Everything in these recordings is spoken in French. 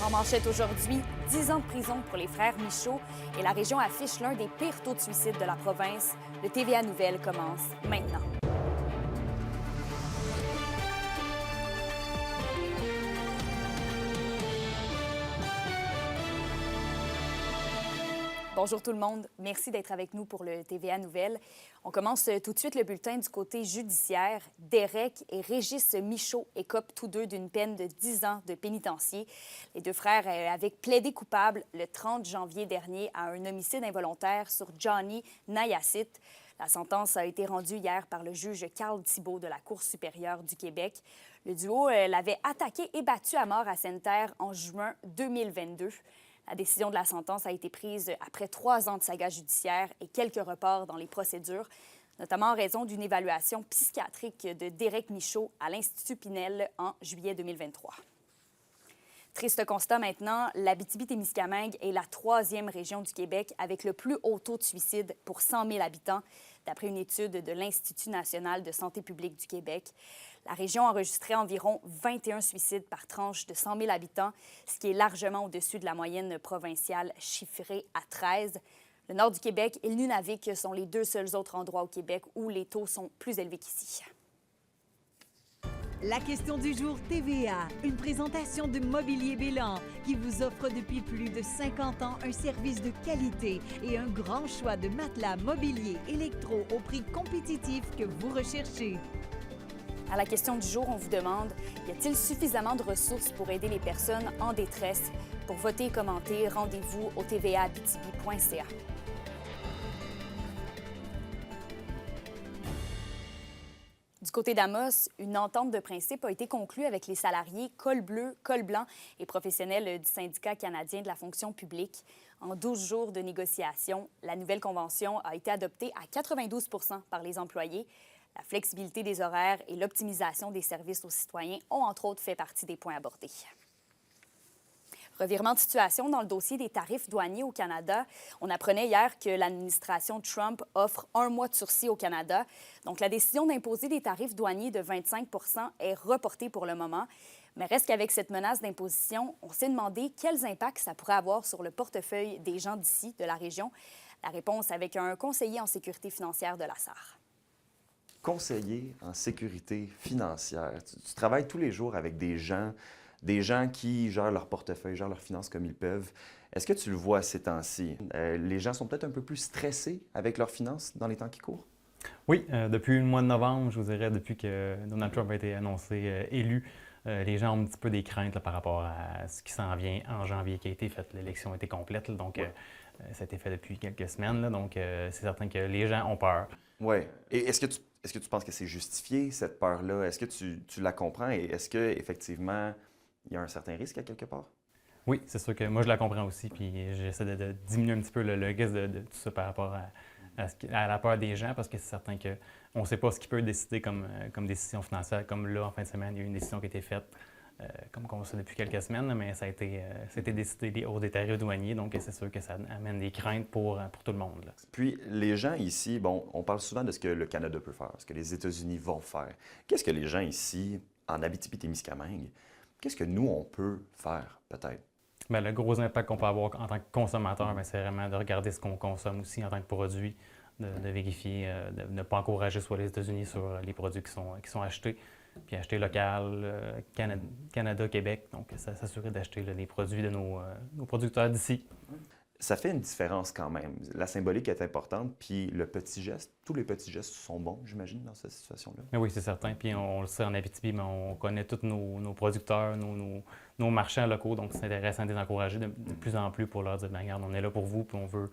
En manchette aujourd'hui, 10 ans de prison pour les frères Michaud et la région affiche l'un des pires taux de suicide de la province. Le TVA Nouvelles commence maintenant. Bonjour tout le monde, merci d'être avec nous pour le TVA Nouvelles. On commence tout de suite le bulletin du côté judiciaire. Derek et Régis Michaud écopent tous deux d'une peine de 10 ans de pénitencier. Les deux frères avaient plaidé coupables le 30 janvier dernier à un homicide involontaire sur Johnny Nayacite. La sentence a été rendue hier par le juge Carl Thibault de la Cour supérieure du Québec. Le duo l'avait attaqué et battu à mort à Sainte-Terre en juin 2022. La décision de la sentence a été prise après 3 ans de saga judiciaire et quelques reports dans les procédures, notamment en raison d'une évaluation psychiatrique de Derek Michaud à l'Institut Pinel en juillet 2023. Triste constat maintenant, l'Abitibi-Témiscamingue est la 3e région du Québec avec le plus haut taux de suicide pour 100 000 habitants, d'après une étude de l'Institut national de santé publique du Québec. La région enregistrait environ 21 suicides par tranche de 100 000 habitants, ce qui est largement au-dessus de la moyenne provinciale chiffrée à 13. Le nord du Québec et le Nunavik sont les 2 seuls autres endroits au Québec où les taux sont plus élevés qu'ici. La question du jour TVA, une présentation de Mobilier Bélan qui vous offre depuis plus de 50 ans un service de qualité et un grand choix de matelas, mobilier, électro au prix compétitif que vous recherchez. À la question du jour, on vous demande, y a-t-il suffisamment de ressources pour aider les personnes en détresse? Pour voter et commenter, rendez-vous au tvaabitibi.ca. Du côté d'Amos, une entente de principe a été conclue avec les salariés col bleu, col blanc et professionnels du syndicat canadien de la fonction publique. En 12 jours de négociations, la nouvelle convention a été adoptée à 92 % par les employés. La flexibilité des horaires et l'optimisation des services aux citoyens ont entre autres fait partie des points abordés. Revirement de situation dans le dossier des tarifs douaniers au Canada. On apprenait hier que l'administration Trump offre 1 mois de sursis au Canada. Donc, la décision d'imposer des tarifs douaniers de 25 % est reportée pour le moment. Mais reste qu'avec cette menace d'imposition, on s'est demandé quels impacts ça pourrait avoir sur le portefeuille des gens d'ici, de la région. La réponse avec un conseiller en sécurité financière de la SAR. Conseiller en sécurité financière. Tu travailles tous les jours avec des gens qui gèrent leur portefeuille, gèrent leurs finances comme ils peuvent. Est-ce que tu le vois ces temps-ci? Les gens sont peut-être un peu plus stressés avec leurs finances dans les temps qui courent? Oui, depuis le mois de novembre, je vous dirais, depuis que Donald Trump a été annoncé élu, les gens ont un petit peu des craintes là, par rapport à ce qui s'en vient en janvier qui a été fait. L'élection a été complète, là, donc ça a été fait depuis quelques semaines. Là, donc c'est certain que les gens ont peur. Oui. Et est-ce que tu penses que c'est justifié, cette peur-là? Est-ce que tu la comprends et est-ce qu'effectivement, il y a un certain risque à quelque part? Oui, c'est sûr que moi, je la comprends aussi, puis j'essaie de diminuer un petit peu le risque de tout ça par rapport à la peur des gens, parce que c'est certain qu'on ne sait pas ce qu'il peut décider comme décision financière. Comme là, en fin de semaine, il y a eu une décision qui a été faite, comme on le sait depuis quelques semaines, mais ça a été décidé des hausses des tarifs douaniers, donc c'est sûr que ça amène des craintes pour tout le monde. Là. Puis, les gens ici, bon, on parle souvent de ce que le Canada peut faire, ce que les États-Unis vont faire. Qu'est-ce que les gens ici, en Abitibi-Témiscamingue, qu'est-ce que nous, on peut faire, peut-être? Bien, le gros impact qu'on peut avoir en tant que consommateur, c'est vraiment de regarder ce qu'on consomme aussi en tant que produit, de vérifier, de ne pas encourager soit les États-Unis sur les produits qui sont achetés, puis acheter local, Canada, Québec, donc s'assurer d'acheter les produits de nos producteurs d'ici. Ça fait une différence quand même. La symbolique est importante, puis le petit geste, tous les petits gestes sont bons, j'imagine, dans cette situation-là. Mais oui, c'est certain. Puis on le sait en Abitibi, mais on connaît tous nos producteurs, nos marchands locaux, donc c'est intéressant de les encourager de plus en plus pour leur dire, regarde, on est là pour vous, puis on veut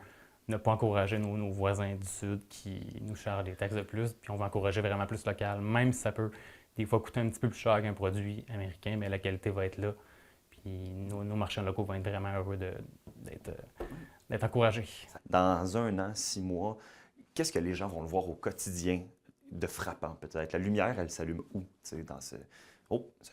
ne pas encourager nos voisins du Sud qui nous chargent des taxes de plus, puis on va encourager vraiment plus local, même si ça peut des fois coûter un petit peu plus cher qu'un produit américain, mais la qualité va être là. Puis nos marchands locaux vont être vraiment heureux d'être encouragés. Dans 1 an, 6 mois, qu'est-ce que les gens vont le voir au quotidien de frappant peut-être? La lumière, elle s'allume où dans ce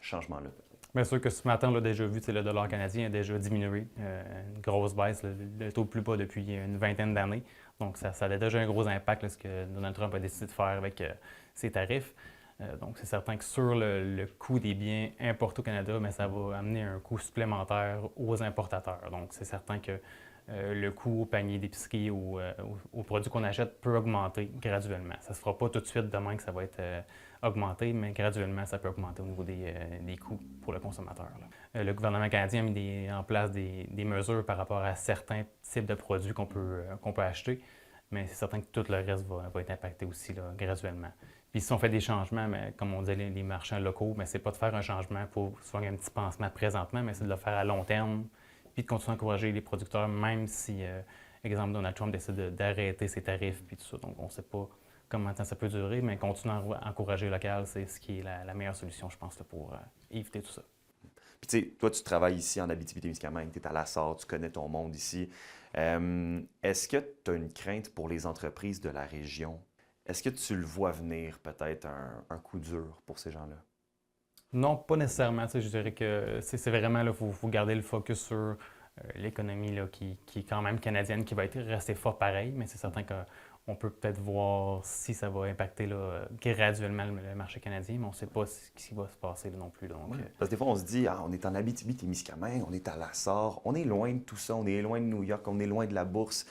changement-là? Bien sûr que ce matin, on l'a déjà vu, le dollar canadien a déjà diminué, une grosse baisse, le taux le plus bas depuis une vingtaine d'années. Donc ça a déjà un gros impact, là, ce que Donald Trump a décidé de faire avec ses tarifs. Donc, c'est certain que sur le coût des biens importés au Canada, mais ça va amener un coût supplémentaire aux importateurs. Donc, c'est certain que le coût au panier d'épicerie ou aux produits qu'on achète peut augmenter graduellement. Ça ne se fera pas tout de suite demain que ça va être augmenté, mais graduellement, ça peut augmenter au niveau des coûts pour le consommateur. Le gouvernement canadien a mis en place des mesures par rapport à certains types de produits qu'on peut acheter, mais c'est certain que tout le reste va être impacté aussi là, graduellement. Puis si on fait des changements, mais comme on dit les marchands locaux, ce n'est pas de faire un changement pour se faire un petit pansement présentement, mais c'est de le faire à long terme, puis de continuer à encourager les producteurs, même si, exemple, Donald Trump décide d'arrêter ses tarifs, puis tout ça. Donc, on ne sait pas combien de temps ça peut durer, mais continuer à encourager local, c'est ce qui est la meilleure solution, je pense, là, pour éviter tout ça. Puis, tu sais, toi, tu travailles ici en Abitibi-Témiscamingue, tu es à la Sarre, tu connais ton monde ici. Est-ce que tu as une crainte pour les entreprises de la région? Est-ce que tu le vois venir, peut-être, un coup dur pour ces gens-là? Non, pas nécessairement. Je dirais que c'est vraiment, il faut garder le focus sur l'économie là, qui est quand même canadienne, qui va rester fort pareil, mais c'est certain qu'on peut peut-être voir si ça va impacter là, graduellement le marché canadien, mais on ne sait pas ce qui va se passer là, non plus. Donc, Parce que des fois, on se dit, on est en Abitibi-Témiscamingue, on est à la Sarre, on est loin de tout ça, on est loin de New York, on est loin de la bourse.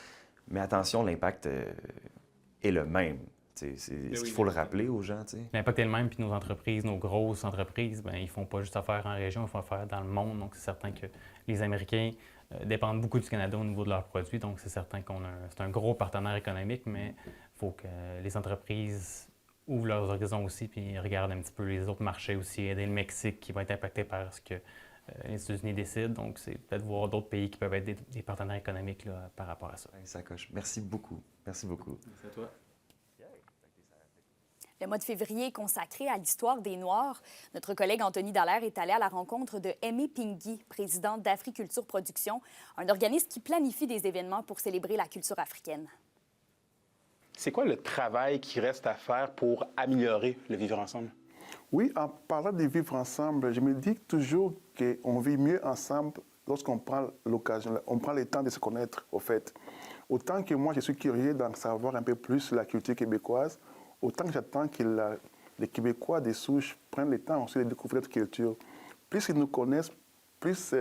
Mais attention, l'impact est le même. Est-ce qu'il faut le rappeler aux gens? T'sais? L'impact est le même, puis nos entreprises, nos grosses entreprises, ils ne font pas juste affaire en région, ils font affaire dans le monde. Donc, c'est certain que les Américains dépendent beaucoup du Canada au niveau de leurs produits. Donc, c'est certain c'est un gros partenaire économique, mais il faut que les entreprises ouvrent leurs horizons aussi, puis regardent un petit peu les autres marchés aussi, aider le Mexique qui va être impacté par ce que les États-Unis décident. Donc, c'est peut-être voir d'autres pays qui peuvent être des partenaires économiques là, par rapport à ça. Ça coche. Merci beaucoup. Merci beaucoup. Merci à toi. Le mois de février est consacré à l'histoire des Noirs. Notre collègue Anthony Dallaire est allé à la rencontre de Aimé Pingui, président d'Africulture Production, un organisme qui planifie des événements pour célébrer la culture africaine. C'est quoi le travail qui reste à faire pour améliorer le vivre ensemble? Oui, en parlant de vivre ensemble, je me dis toujours qu'on vit mieux ensemble lorsqu'on prend l'occasion, on prend le temps de se connaître, au fait. Autant que moi, je suis curieux d'en savoir un peu plus sur la culture québécoise, autant que j'attends que les Québécois des souches prennent le temps aussi de découvrir notre culture. Plus ils nous connaissent, plus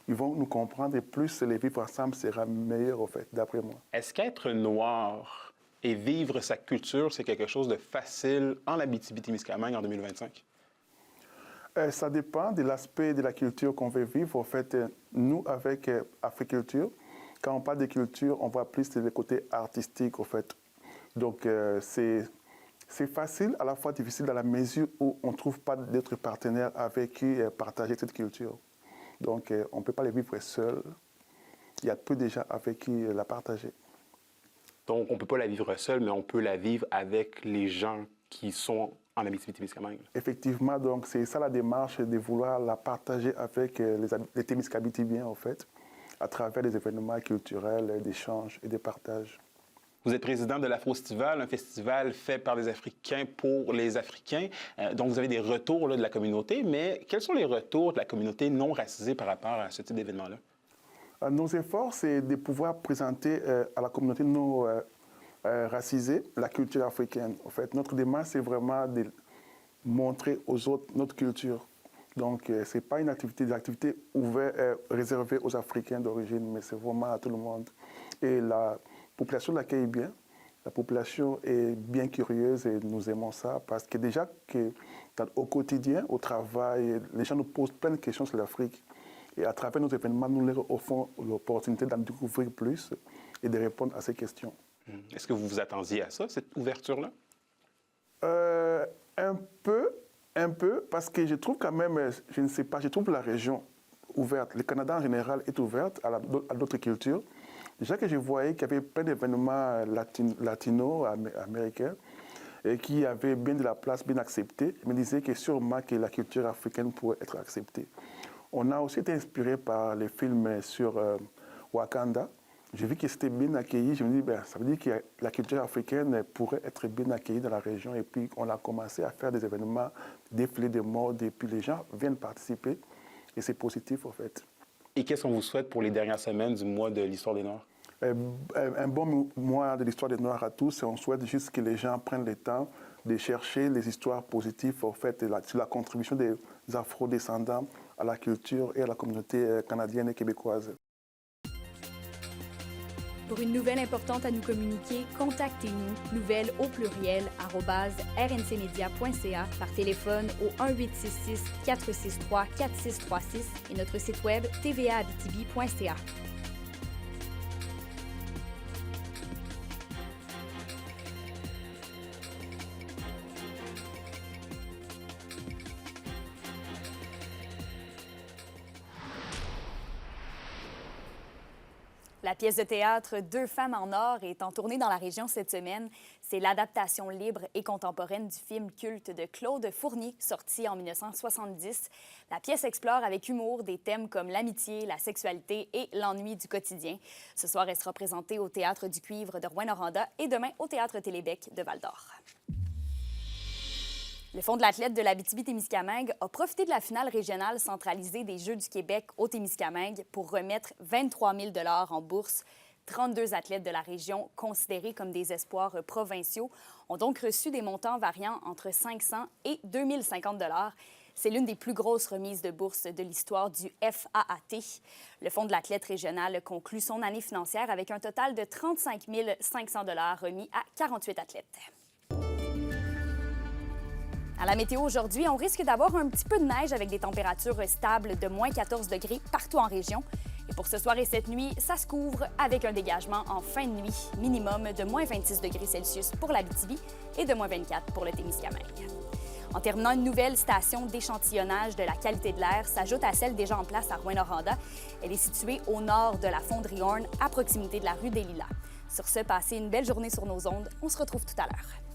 ils vont nous comprendre et plus les vivre ensemble sera meilleur, au fait, d'après moi. Est-ce qu'être noir et vivre sa culture, c'est quelque chose de facile en Abitibi-Témiscamingue en 2025? Ça dépend de l'aspect de la culture qu'on veut vivre. En fait, nous, avec Africulture, quand on parle de culture, on voit plus le côté artistique, en fait. Donc, c'est facile, à la fois difficile dans la mesure où on ne trouve pas d'autres partenaires avec qui partager cette culture. Donc, on ne peut pas les vivre seul. Il y a peu de gens avec qui la partager. Donc, on ne peut pas la vivre seul, mais on peut la vivre avec les gens qui sont en Abitibi-Témiscamingue. Effectivement, donc c'est ça la démarche de vouloir la partager avec les Témiscabitibiens, en fait, à travers des événements culturels, d'échanges et de partages. Vous êtes président de l'Afrostival, un festival fait par les Africains pour les Africains. Donc, vous avez des retours là, de la communauté, mais quels sont les retours de la communauté non racisée par rapport à ce type d'événement-là? Nos efforts, c'est de pouvoir présenter à la communauté non racisée la culture africaine. En fait, notre démarche, c'est vraiment de montrer aux autres notre culture. Donc, ce n'est pas une activité ouverte, réservée aux Africains d'origine, mais c'est vraiment à tout le monde. Et la population l'accueille bien. La population est bien curieuse et nous aimons ça parce que déjà, au quotidien, au travail, les gens nous posent plein de questions sur l'Afrique. Et à travers nos événements, nous leur offrons l'opportunité d'en découvrir plus et de répondre à ces questions. Est-ce que vous vous attendiez à ça, cette ouverture-là? Un peu, parce que je trouve quand même, je ne sais pas, je trouve la région ouverte. Le Canada en général est ouverte à d'autres cultures. Déjà que je voyais qu'il y avait plein d'événements latino-américains et qui avaient bien de la place, bien acceptés, je me disais que sûrement que la culture africaine pourrait être acceptée. On a aussi été inspiré par les films sur Wakanda. J'ai vu que c'était bien accueilli. Je me dis, ça veut dire que la culture africaine pourrait être bien accueillie dans la région. Et puis, on a commencé à faire des événements, défilés de mode, et puis les gens viennent participer. Et c'est positif, en fait. Et qu'est-ce qu'on vous souhaite pour les dernières semaines du mois de l'Histoire des Noirs? Un bon mois de l'Histoire des Noirs à tous. Et on souhaite juste que les gens prennent le temps de chercher les histoires positives en fait, sur la contribution des Afro-descendants à la culture et à la communauté canadienne et québécoise. Pour une nouvelle importante à nous communiquer, contactez-nous, nouvelles au pluriel, @rncmedia.ca, par téléphone au 1-866-463-4636 et notre site web tvaabitibi.ca. La pièce de théâtre Deux femmes en or est en tournée dans la région cette semaine. C'est l'adaptation libre et contemporaine du film culte de Claude Fournier, sorti en 1970. La pièce explore avec humour des thèmes comme l'amitié, la sexualité et l'ennui du quotidien. Ce soir, elle sera présentée au Théâtre du Cuivre de Rouyn-Noranda et demain au Théâtre Télébec de Val-d'Or. Le Fonds de l'athlète de l'Abitibi-Témiscamingue a profité de la finale régionale centralisée des Jeux du Québec au Témiscamingue pour remettre 23 000 $ en bourse. 32 athlètes de la région, considérés comme des espoirs provinciaux, ont donc reçu des montants variant entre 500 et 2 050 $. C'est l'une des plus grosses remises de bourse de l'histoire du FAAT. Le Fonds de l'athlète régional conclut son année financière avec un total de 35 500 $ remis à 48 athlètes. À la météo aujourd'hui, on risque d'avoir un petit peu de neige avec des températures stables de moins 14 degrés partout en région. Et pour ce soir et cette nuit, ça se couvre avec un dégagement en fin de nuit, minimum de moins 26 degrés Celsius pour l'Abitibi et de moins 24 pour le Témiscamingue. En terminant, une nouvelle station d'échantillonnage de la qualité de l'air s'ajoute à celle déjà en place à Rouyn-Noranda. Elle est située au nord de la Fonderie Horn, à proximité de la rue des Lilas. Sur ce, passez une belle journée sur nos ondes. On se retrouve tout à l'heure.